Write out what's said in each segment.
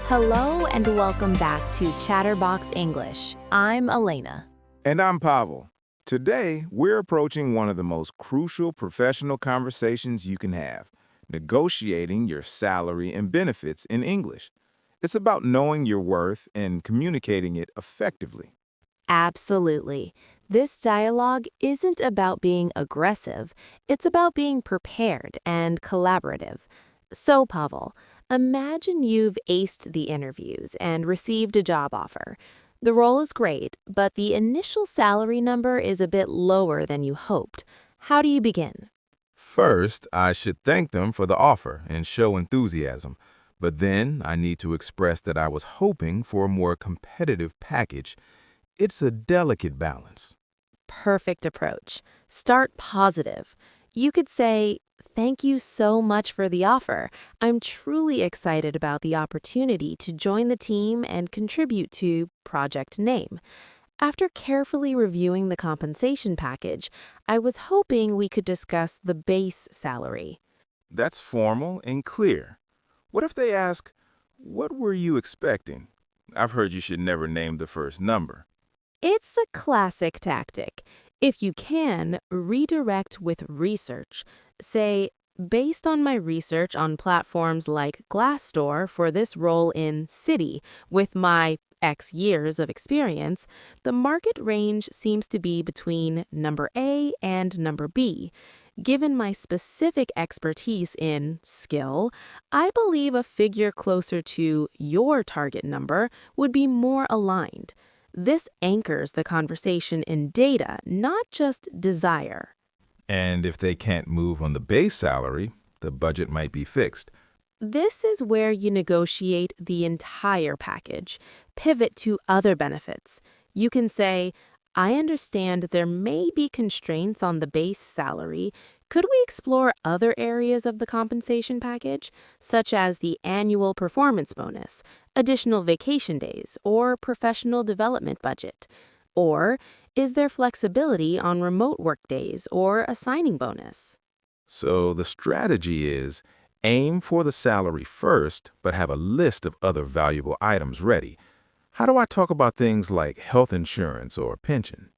Hello and welcome back to Chatterbox English. I'm Elena. And I'm Pavel. Today, we're approaching one of the most crucial professional conversations you can have, negotiating your salary and benefits in English. It's about knowing your worth and communicating it effectively. Absolutely. This dialogue isn't about being aggressive, it's about being prepared and collaborative. So, Pavel, imagine you've aced the interviews and received a job offer. The role is great, but the initial salary number is a bit lower than you hoped. How do you begin? First, I should thank them for the offer and show enthusiasm, but then I need to express that I was hoping for a more competitive package. It's a delicate balance. Perfect approach. Start positive. You could say, "Thank you so much for the offer. I'm truly excited about the opportunity to join the team and contribute to project name. After carefully reviewing the compensation package, I was hoping we could discuss the base salary." That's formal and clear. What if they ask, what were you expecting? I've heard you should never name the first number. It's a classic tactic. If you can, redirect with research. Say, "Based on my research on platforms like Glassdoor for this role in City, with my X years of experience, the market range seems to be between number A and number B. Given my specific expertise in skill, I believe a figure closer to your target number would be more aligned." This anchors the conversation in data, not just desire. And if they can't move on the base salary, the budget might be fixed. This is where you negotiate the entire package. Pivot to other benefits. You can say, "I understand there may be constraints on the base salary. Could we explore other areas of the compensation package, such as the annual performance bonus, additional vacation days, or professional development budget? Or is there flexibility on remote work days or a signing bonus?" So the strategy is aim for the salary first, but have a list of other valuable items ready. How do I talk about things like health insurance or pension?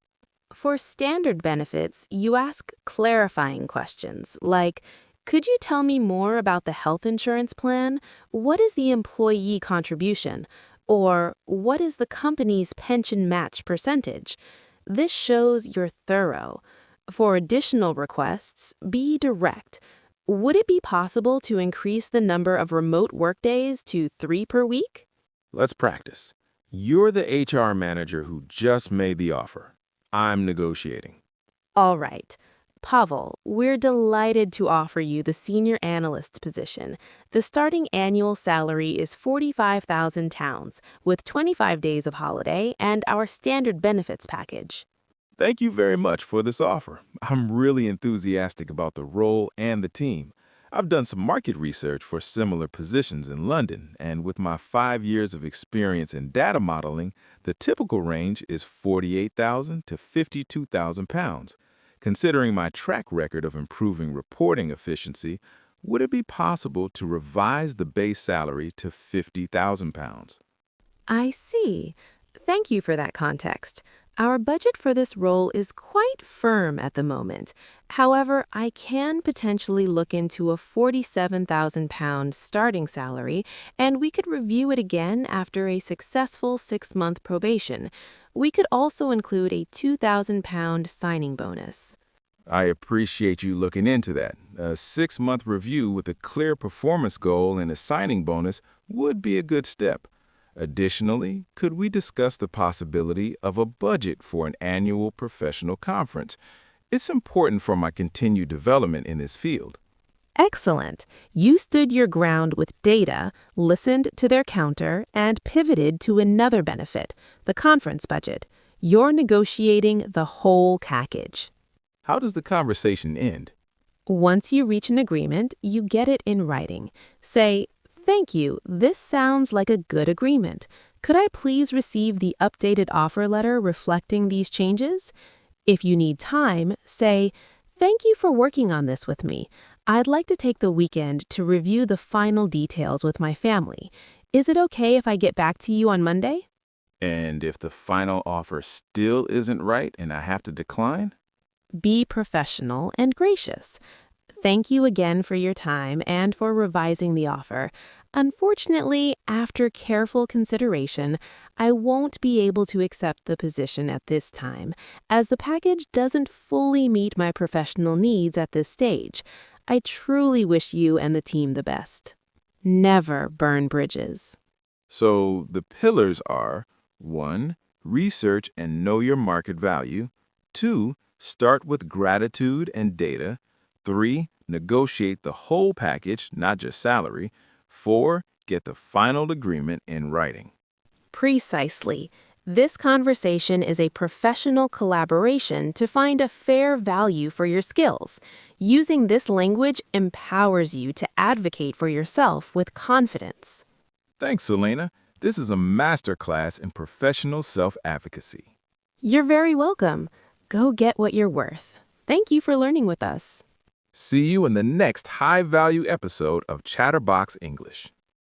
For standard benefits, you ask clarifying questions like, "Could you tell me more about the health insurance plan? What is the employee contribution? Or what is the company's pension match percentage?" This shows you're thorough. For additional requests, be direct. "Would it be possible to increase the number of remote workdays to 3 per week?" Let's practice. You're the HR manager who just made the offer. I'm negotiating. All right. Pavel, we're delighted to offer you the senior analyst position. The starting annual salary is 45,000 pounds with 25 days of holiday and our standard benefits package. Thank you very much for this offer. I'm really enthusiastic about the role and the team. I've done some market research for similar positions in London, and with my 5 years of experience in data modeling, the typical range is 48,000 to 52,000 pounds. Considering my track record of improving reporting efficiency, would it be possible to revise the base salary to 50,000 pounds? I see. Thank you for that context. Our budget for this role is quite firm at the moment. However, I can potentially look into a 47,000 pound starting salary, and we could review it again after a successful 6-month probation. We could also include a 2,000 pound signing bonus. I appreciate you looking into that. A 6-month review with a clear performance goal and a signing bonus would be a good step. Additionally, could we discuss the possibility of a budget for an annual professional conference? It's important for my continued development in this field. Excellent. You stood your ground with data, listened to their counter, and pivoted to another benefit, the conference budget. You're negotiating the whole package. How does the conversation end? Once you reach an agreement, you get it in writing. Say, "Thank you, this sounds like a good agreement. Could I please receive the updated offer letter reflecting these changes?" If you need time, say, "Thank you for working on this with me. I'd like to take the weekend to review the final details with my family. Is it okay if I get back to you on Monday? And if the final offer still isn't right and I have to decline? Be professional and gracious. Thank you again for your time and for revising the offer. Unfortunately, after careful consideration, I won't be able to accept the position at this time, as the package doesn't fully meet my professional needs at this stage. I truly wish you and the team the best. Never burn bridges. So the pillars are 1. Research and know your market value. 2. Start with gratitude and data. 3. Negotiate the whole package, not just salary. 4. Get the final agreement in writing. Precisely. This conversation is a professional collaboration to find a fair value for your skills. Using this language empowers you to advocate for yourself with confidence. Thanks, Elena. This is a masterclass in professional self-advocacy. You're very welcome. Go get what you're worth. Thank you for learning with us. See you in the next high-value episode of Chatterbox English.